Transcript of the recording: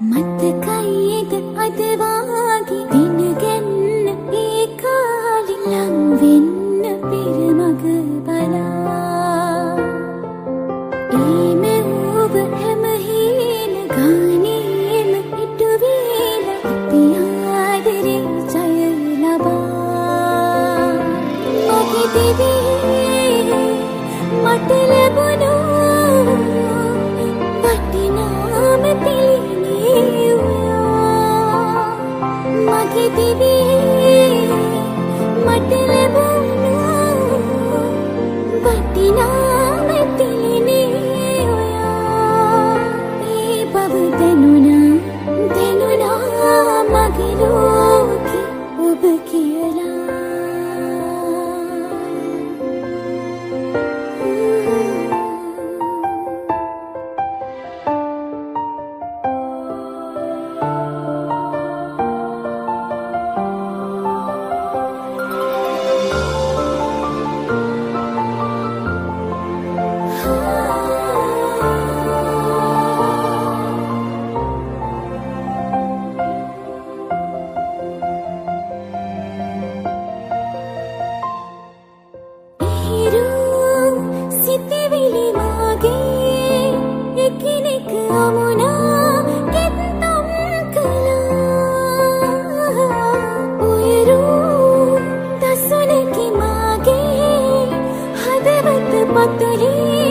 මතකයිද අද වාගේ දිනගන්න ඒ කාලේ ලං වෙන්න පෙර මග බලා ඒ මෙව්ව හැම හීන ගානේම ඉටු වීල අපි ආදරේ ජය ලබා මගේ දිවියේ මට ලැබුණු වටිනාම පිළිනේ මගේ දිවියේ මට ලැබුණු වටිනාම පිළිනේ ඒ බව දැනුණා මගේ ලෝකෙ ඔබ කියලා සිතිවිලි මාගේ එකිනෙක අමුණා කෙත්තම් කළා ඔයරු දසුනකි මාගේ හදවත පතුලේ